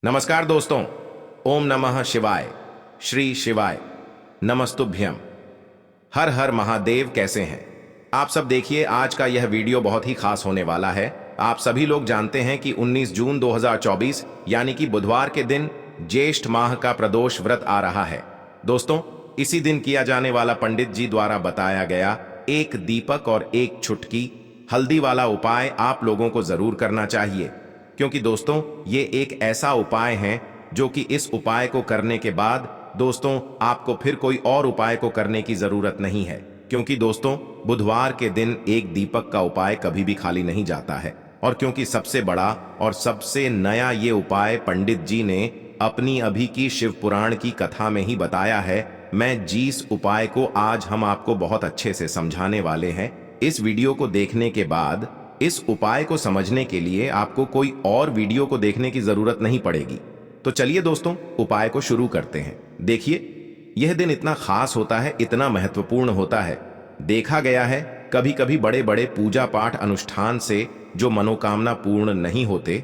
नमस्कार दोस्तों। ओम नमः शिवाय। श्री शिवाय नमस्तुभ्यम। हर हर महादेव। कैसे हैं आप सब? देखिए, आज का यह वीडियो बहुत ही खास होने वाला है। आप सभी लोग जानते हैं कि 19 जून 2024 यानी कि बुधवार के दिन ज्येष्ठ माह का प्रदोष व्रत आ रहा है। दोस्तों, इसी दिन किया जाने वाला पंडित जी द्वारा बताया गया एक दीपक और एक चुटकी हल्दी वाला उपाय आप लोगों को जरूर करना चाहिए, क्योंकि दोस्तों ये एक ऐसा उपाय है जो कि इस उपाय को करने के बाद दोस्तों आपको फिर कोई और उपाय को करने की जरूरत नहीं है। क्योंकि दोस्तों बुधवार के दिन एक दीपक का उपाय कभी भी खाली नहीं जाता है, और क्योंकि सबसे बड़ा और सबसे नया ये उपाय पंडित जी ने अपनी अभी की शिव पुराण की कथा में ही बताया है, मैं जिस उपाय को आज हम आपको बहुत अच्छे से समझाने वाले हैं, इस वीडियो को देखने के बाद इस उपाय को समझने के लिए आपको कोई और वीडियो को देखने की जरूरत नहीं पड़ेगी। तो चलिए दोस्तों, उपाय को शुरू करते हैं। देखिए, यह दिन इतना खास होता है, इतना महत्वपूर्ण होता है। देखा गया है कभी कभी बड़े बड़े पूजा पाठ अनुष्ठान से जो मनोकामना पूर्ण नहीं होते,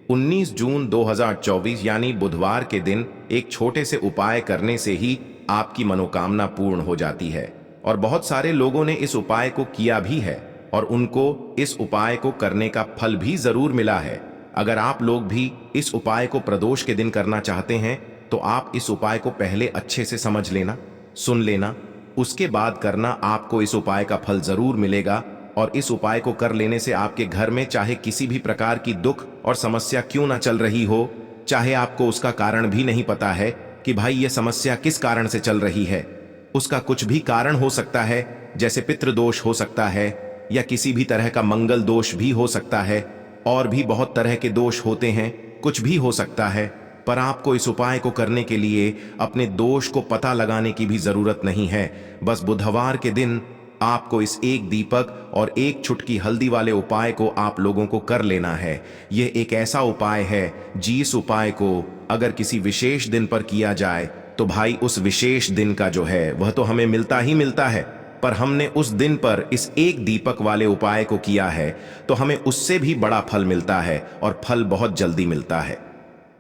19 जून 2024 यानी बुधवार के दिन एक छोटे से उपाय करने से ही आपकी मनोकामना पूर्ण हो जाती है। और बहुत सारे लोगों ने इस उपाय को किया भी है और उनको इस उपाय को करने का फल भी जरूर मिला है। अगर आप लोग भी इस उपाय को प्रदोष के दिन करना चाहते हैं तो आप इस उपाय को पहले अच्छे से समझ लेना, सुन लेना, उसके बाद करना। आपको इस उपाय का फल जरूर मिलेगा। और इस उपाय को कर लेने से आपके घर में चाहे किसी भी प्रकार की दुख और समस्या क्यों ना चल रही हो, चाहे आपको उसका कारण भी नहीं पता है कि भाई ये समस्या किस कारण से चल रही है, उसका कुछ भी कारण हो सकता है, जैसे पितृदोष हो सकता है या किसी भी तरह का मंगल दोष भी हो सकता है, और भी बहुत तरह के दोष होते हैं, कुछ भी हो सकता है। पर आपको इस उपाय को करने के लिए अपने दोष को पता लगाने की भी जरूरत नहीं है। बस बुधवार के दिन आपको इस एक दीपक और एक चुटकी हल्दी वाले उपाय को आप लोगों को कर लेना है। यह एक ऐसा उपाय है जिस उपाय को अगर किसी विशेष दिन पर किया जाए तो भाई उस विशेष दिन का जो है वह तो हमें मिलता ही मिलता है, पर हमने उस दिन पर इस एक दीपक वाले उपाय को किया है तो हमें उससे भी बड़ा फल मिलता है, और फल बहुत जल्दी मिलता है,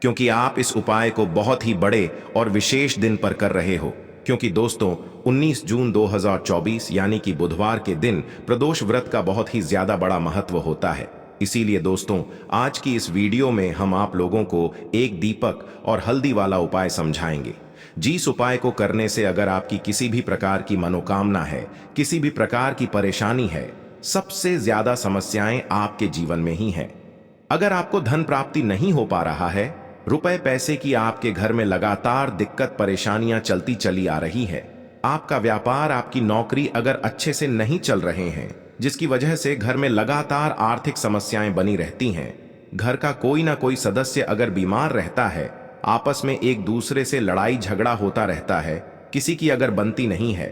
क्योंकि आप इस उपाय को बहुत ही बड़े और विशेष दिन पर कर रहे हो। क्योंकि दोस्तों 19 जून 2024 यानी कि बुधवार के दिन प्रदोष व्रत का बहुत ही ज्यादा बड़ा महत्व होता है। इसीलिए दोस्तों आज की इस वीडियो में हम आप लोगों को एक दीपक और हल्दी वाला उपाय समझाएंगे। जिस उपाय को करने से अगर आपकी किसी भी प्रकार की मनोकामना है, किसी भी प्रकार की परेशानी है, सबसे ज्यादा समस्याएं आपके जीवन में ही हैं। अगर आपको धन प्राप्ति नहीं हो पा रहा है, रुपए पैसे की आपके घर में लगातार दिक्कत परेशानियां चलती चली आ रही है, आपका व्यापार आपकी नौकरी अगर अच्छे से नहीं चल रहे हैं, जिसकी वजह से घर में लगातार आर्थिक समस्याएं बनी रहती हैं, घर का कोई ना कोई सदस्य अगर बीमार रहता है, आपस में एक दूसरे से लड़ाई झगड़ा होता रहता है, किसी की अगर बनती नहीं है,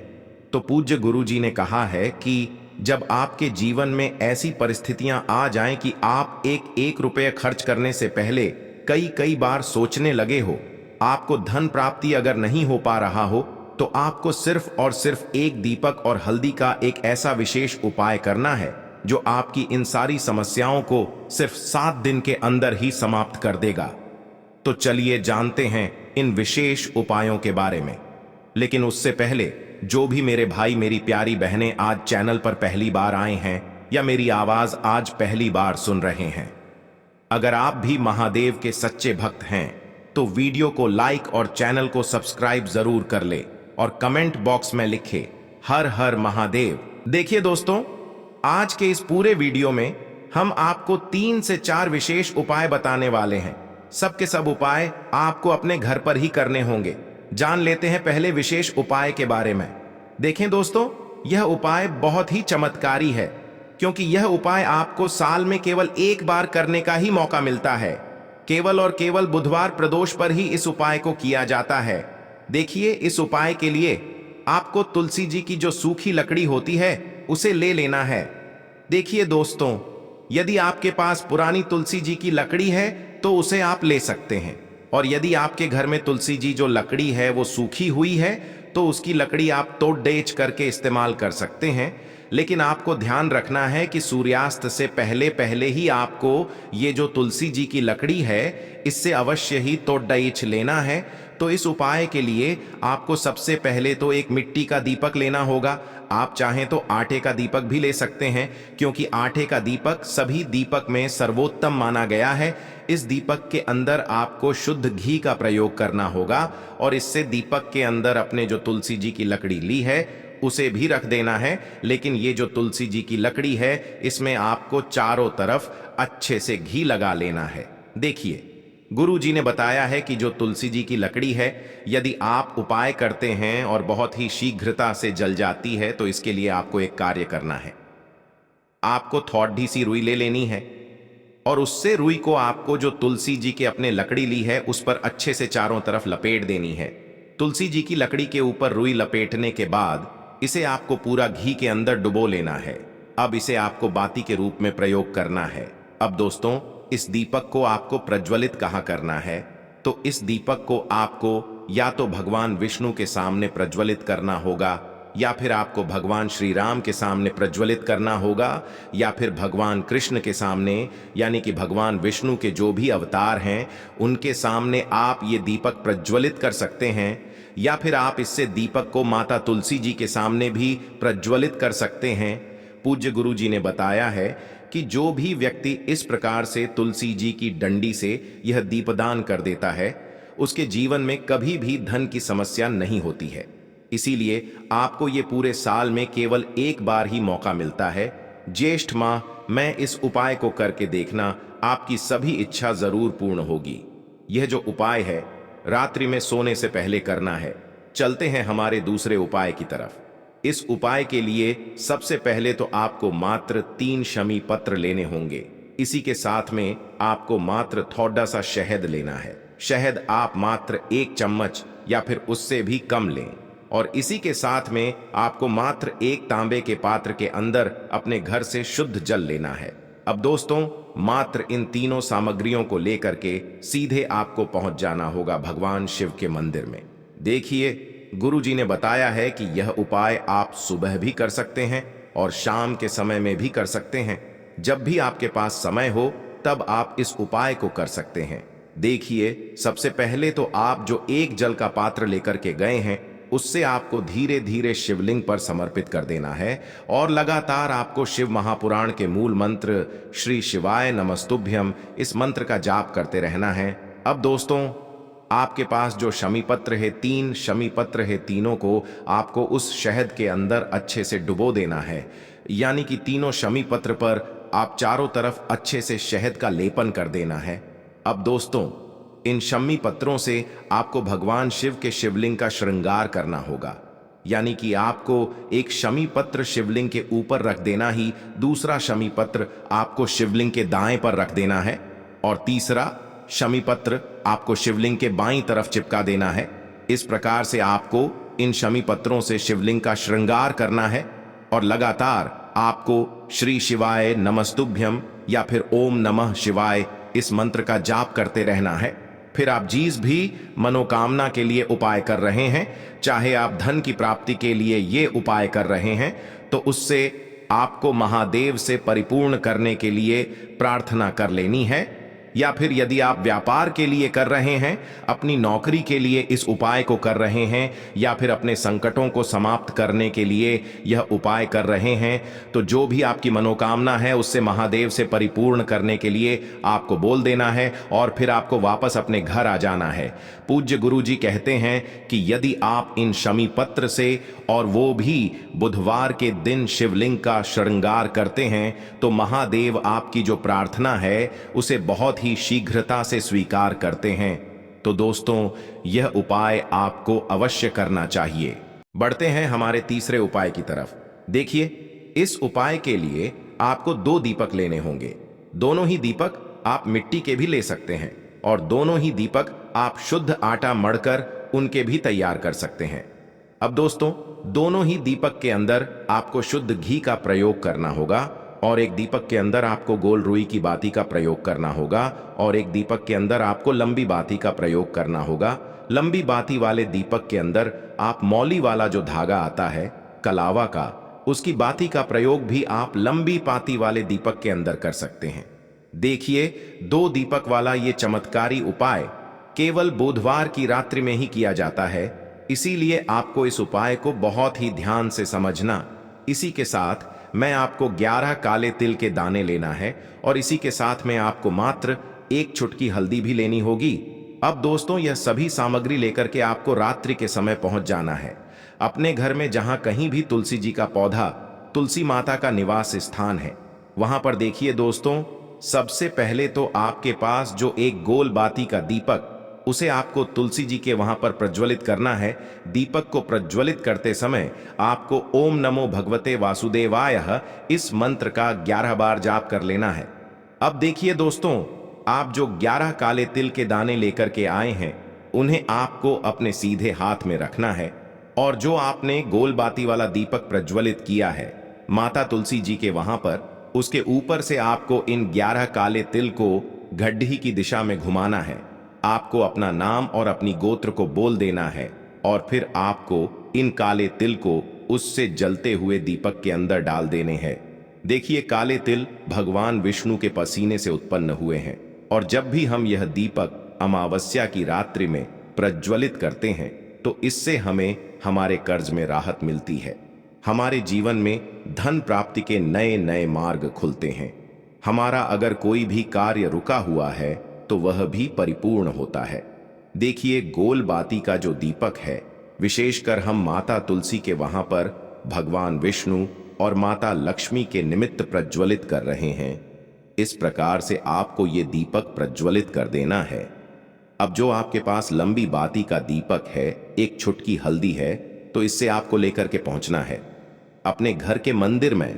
तो पूज्य गुरु जी ने कहा है कि जब आपके जीवन में ऐसी परिस्थितियां आ जाएं कि आप एक एक रुपये खर्च करने से पहले कई कई बार सोचने लगे हो, आपको धन प्राप्ति अगर नहीं हो पा रहा हो, तो आपको सिर्फ और सिर्फ एक दीपक और हल्दी का एक ऐसा विशेष उपाय करना है जो आपकी इन सारी समस्याओं को सिर्फ 7 दिन के अंदर ही समाप्त कर देगा। तो चलिए जानते हैं इन विशेष उपायों के बारे में। लेकिन उससे पहले जो भी मेरे भाई मेरी प्यारी बहनें आज चैनल पर पहली बार आए हैं या मेरी आवाज आज पहली बार सुन रहे हैं, अगर आप भी महादेव के सच्चे भक्त हैं तो वीडियो को लाइक और चैनल को सब्सक्राइब जरूर कर ले और कमेंट बॉक्स में लिखे हर हर महादेव। देखिए दोस्तों, आज के इस पूरे वीडियो में हम आपको 3 से 4 विशेष उपाय बताने वाले हैं। सबके सब उपाय आपको अपने घर पर ही करने होंगे। जान लेते हैं पहले विशेष उपाय के बारे में। देखें दोस्तों, यह उपाय बहुत ही चमत्कारी है, क्योंकि यह उपाय आपको साल में केवल एक बार करने का ही मौका मिलता है। केवल और केवल बुधवार प्रदोष पर ही इस उपाय को किया जाता है। देखिए, इस उपाय के लिए आपको तुलसी जी की जो सूखी लकड़ी होती है उसे ले लेना है। देखिए दोस्तों, यदि आपके पास पुरानी तुलसी जी की लकड़ी है तो उसे आप ले सकते हैं, और यदि आपके घर में तुलसी जी जो लकड़ी है वो सूखी हुई है तो उसकी लकड़ी आप तोड़ डेच करके इस्तेमाल कर सकते हैं। लेकिन आपको ध्यान रखना है कि सूर्यास्त से पहले पहले ही आपको ये जो तुलसी जी की लकड़ी है इससे अवश्य ही तोड़ाइच लेना है। तो इस उपाय के लिए आपको सबसे पहले तो एक मिट्टी का दीपक लेना होगा। आप चाहें तो आटे का दीपक भी ले सकते हैं, क्योंकि आटे का दीपक सभी दीपक में सर्वोत्तम माना गया है। इस दीपक के अंदर आपको शुद्ध घी का प्रयोग करना होगा और इससे दीपक के अंदर अपने जो तुलसी जी की लकड़ी ली है उसे भी रख देना है। लेकिन ये जो तुलसी जी की लकड़ी है इसमें आपको चारों तरफ अच्छे से घी लगा लेना है। देखिए, गुरु जी ने बताया है कि जो तुलसी जी की लकड़ी है यदि आप उपाय करते हैं और बहुत ही शीघ्रता से जल जाती है तो इसके लिए आपको एक कार्य करना है। आपको थोड़ी सी रुई ले लेनी है और उससे रुई को आपको जो तुलसी जी के अपने लकड़ी ली है उस पर अच्छे से चारों तरफ लपेट देनी है। तुलसी जी की लकड़ी के ऊपर रुई लपेटने के बाद इसे आपको पूरा घी के अंदर डुबो लेना है। अब इसे आपको बाती के रूप में प्रयोग करना है। अब दोस्तों, इस दीपक को आपको प्रज्वलित कहाँ करना है? तो इस दीपक को आपको या तो भगवान विष्णु के सामने प्रज्वलित करना होगा, या फिर आपको भगवान श्री राम के सामने प्रज्वलित करना होगा, या फिर भगवान कृष्ण के सामने यानी कि भगवान विष्णु के जो भी अवतार हैं उनके सामने आप ये दीपक प्रज्वलित कर सकते हैं। या फिर आप इससे दीपक को माता तुलसी जी के सामने भी प्रज्वलित कर सकते हैं। पूज्य गुरु जी ने बताया है कि जो भी व्यक्ति इस प्रकार से तुलसी जी की डंडी से यह दीपदान कर देता है उसके जीवन में कभी भी धन की समस्या नहीं होती है। इसीलिए आपको ये पूरे साल में केवल एक बार ही मौका मिलता है। ज्येष्ठ माह में इस उपाय को करके देखना, आपकी सभी इच्छा जरूर पूर्ण होगी। यह जो उपाय है रात्रि में सोने से पहले करना है। चलते हैं हमारे दूसरे उपाय की तरफ। इस उपाय के लिए सबसे पहले तो आपको मात्र 3 शमी पत्र लेने होंगे। इसी के साथ में आपको मात्र थोड़ा सा शहद लेना है। शहद आप मात्र 1 चम्मच या फिर उससे भी कम लें। और इसी के साथ में आपको मात्र 1 तांबे के पात्र के अंदर अपने घर से शुद्ध जल लेना है। अब दोस्तों, मात्र इन तीनों सामग्रियों को लेकर के सीधे आपको पहुंच जाना होगा भगवान शिव के मंदिर में। देखिए, गुरु जी ने बताया है कि यह उपाय आप सुबह भी कर सकते हैं और शाम के समय में भी कर सकते हैं। जब भी आपके पास समय हो तब आप इस उपाय को कर सकते हैं। देखिए, सबसे पहले तो आप जो 1 जल का पात्र लेकर के गए हैं उससे आपको धीरे धीरे शिवलिंग पर समर्पित कर देना है और लगातार आपको शिव महापुराण के मूल मंत्र श्री शिवाय नमस्तुभ्यम इस मंत्र का जाप करते रहना है। अब दोस्तों, आपके पास जो शमी पत्र है, 3 शमी पत्र है, तीनों को आपको उस शहद के अंदर अच्छे से डुबो देना है। यानी कि तीनों शमी पत्र पर आप चारों तरफ अच्छे से शहद का लेपन कर देना है। अब दोस्तों, इन शमी पत्रों से आपको भगवान शिव के शिवलिंग का श्रृंगार करना होगा। यानी कि आपको एक शमी पत्र शिवलिंग के ऊपर रख देना ही, दूसरा शमी पत्र आपको शिवलिंग के दाएं पर रख देना है और तीसरा शमी पत्र आपको शिवलिंग के बाईं तरफ चिपका देना है। इस प्रकार से आपको इन शमी पत्रों से शिवलिंग का श्रृंगार करना है और लगातार आपको श्री शिवाय नमस्तुभ्यम या फिर ओम नमः शिवाय इस मंत्र का जाप करते रहना है। फिर आप जिस भी मनोकामना के लिए उपाय कर रहे हैं, चाहे आप धन की प्राप्ति के लिए ये उपाय कर रहे हैं, तो उससे आपको महादेव से परिपूर्ण करने के लिए प्रार्थना कर लेनी है। या फिर यदि आप व्यापार के लिए कर रहे हैं, अपनी नौकरी के लिए इस उपाय को कर रहे हैं, या फिर अपने संकटों को समाप्त करने के लिए यह उपाय कर रहे हैं, तो जो भी आपकी मनोकामना है उससे महादेव से परिपूर्ण करने के लिए आपको बोल देना है और फिर आपको वापस अपने घर आ जाना है। पूज्य गुरु जी कहते हैं कि यदि आप इन शमी पत्र से और वो भी बुधवार के दिन शिवलिंग का श्रृंगार करते हैं तो महादेव आपकी जो प्रार्थना है उसे बहुत ही शीघ्रता से स्वीकार करते हैं। तो दोस्तों, यह उपाय आपको अवश्य करना चाहिए। बढ़ते हैं हमारे तीसरे उपाय की तरफ। देखिए, इस उपाय के लिए आपको 2 दीपक लेने होंगे। दोनों ही दीपक आप मिट्टी के भी ले सकते हैं और दोनों ही दीपक आप शुद्ध आटा मढ़कर उनके भी तैयार कर सकते हैं। अब दोस्तों, दोनों ही दीपक के अंदर आपको शुद्ध घी का प्रयोग करना होगा और एक दीपक के अंदर आपको गोल रुई की बाती का प्रयोग करना होगा और एक दीपक के अंदर आपको लंबी बाती का प्रयोग करना होगा। लंबी बाती वाले दीपक के अंदर आप मौली वाला जो धागा आता है कलावा का, उसकी बाती का प्रयोग भी आप लंबी पाती वाले दीपक के अंदर कर सकते हैं। देखिए, 2 दीपक वाला ये चमत्कारी उपाय केवल बुधवार की रात्रि में ही किया जाता है, इसीलिए आपको इस उपाय को बहुत ही ध्यान से समझना। इसी के साथ मैं आपको 11 काले तिल के दाने लेना है और इसी के साथ में आपको मात्र 1 चुटकी हल्दी भी लेनी होगी। अब दोस्तों, यह सभी सामग्री लेकर के आपको रात्रि के समय पहुंच जाना है अपने घर में, जहां कहीं भी तुलसी जी का पौधा, तुलसी माता का निवास स्थान है, वहां पर देखिए दोस्तों, सबसे पहले तो आपके पास जो एक गोल बाती का दीपक, उसे आपको तुलसी जी के वहां पर प्रज्वलित करना है। दीपक को प्रज्वलित करते समय आपको ओम नमो भगवते वासुदेवाय इस मंत्र का 11 बार जाप कर लेना है। अब देखिए दोस्तों, आप जो 11 काले तिल के दाने लेकर के आए हैं, उन्हें आपको अपने सीधे हाथ में रखना है और जो आपने गोल बाती वाला दीपक प्रज्वलित किया है माता तुलसी जी के वहां पर, उसके ऊपर से आपको इन 11 काले तिल को गड्ढी की दिशा में घुमाना है। आपको अपना नाम और अपनी गोत्र को बोल देना है और फिर आपको इन काले तिल को उससे जलते हुए दीपक के अंदर डाल देने हैं। देखिए, काले तिल भगवान विष्णु के पसीने से उत्पन्न हुए हैं और जब भी हम यह दीपक अमावस्या की रात्रि में प्रज्वलित करते हैं तो इससे हमें हमारे कर्ज में राहत मिलती है, हमारे जीवन में धन प्राप्ति के नए नए मार्ग खुलते हैं, हमारा अगर कोई भी कार्य रुका हुआ है तो वह भी परिपूर्ण होता है। देखिए, गोल बाती का जो दीपक है, विशेषकर हम माता तुलसी के वहां पर भगवान विष्णु और माता लक्ष्मी के निमित्त प्रज्वलित कर रहे हैं। इस प्रकार से आपको ये दीपक प्रज्वलित कर देना है। अब जो आपके पास लंबी बाती का दीपक है, एक छुटकी हल्दी है, तो इससे आपको लेकर के पहुंचना है अपने घर के मंदिर में।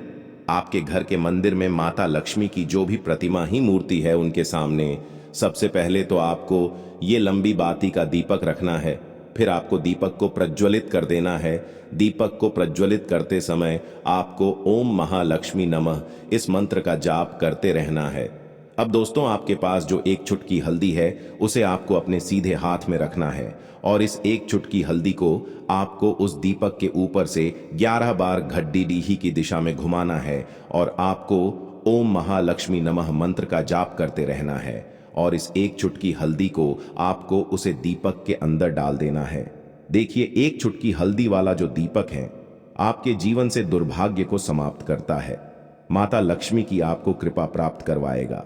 आपके घर के मंदिर में माता लक्ष्मी की जो भी प्रतिमा ही मूर्ति है, उनके सामने सबसे पहले तो आपको ये लंबी बाती का दीपक रखना है। फिर आपको दीपक को प्रज्वलित कर देना है। दीपक को प्रज्वलित करते समय आपको ओम महालक्ष्मी नमः इस मंत्र का जाप करते रहना है। अब दोस्तों, आपके पास जो एक चुटकी हल्दी है, उसे आपको अपने सीधे हाथ में रखना है और इस एक चुटकी हल्दी को आपको उस दीपक के ऊपर से 11 बार घड्डी की दिशा में घुमाना है और आपको ओम महालक्ष्मी नमः मंत्र का जाप करते रहना है और इस एक चुटकी हल्दी को आपको उसे दीपक के अंदर डाल देना है। देखिए, एक चुटकी हल्दी वाला जो दीपक है, आपके जीवन से दुर्भाग्य को समाप्त करता है, माता लक्ष्मी की आपको कृपा प्राप्त करवाएगा,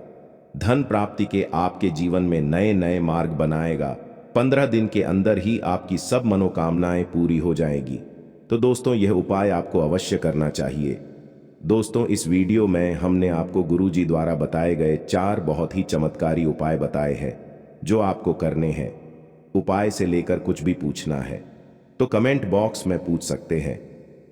धन प्राप्ति के आपके जीवन में नए नए मार्ग बनाएगा। 15 दिन के अंदर ही आपकी सब मनोकामनाएं पूरी हो जाएगी। तो दोस्तों, यह उपाय आपको अवश्य करना चाहिए। दोस्तों, इस वीडियो में हमने आपको गुरुजी द्वारा बताए गए 4 बहुत ही चमत्कारी उपाय बताए हैं जो आपको करने हैं। उपाय से लेकर कुछ भी पूछना है तो कमेंट बॉक्स में पूछ सकते हैं।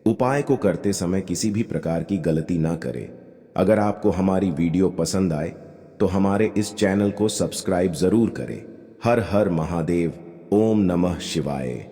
उपाय को करते समय किसी भी प्रकार की गलती ना करें। अगर आपको हमारी वीडियो पसंद आए तो हमारे इस चैनल को सब्सक्राइब जरूर करें। हर हर महादेव। ओम नमः शिवाय।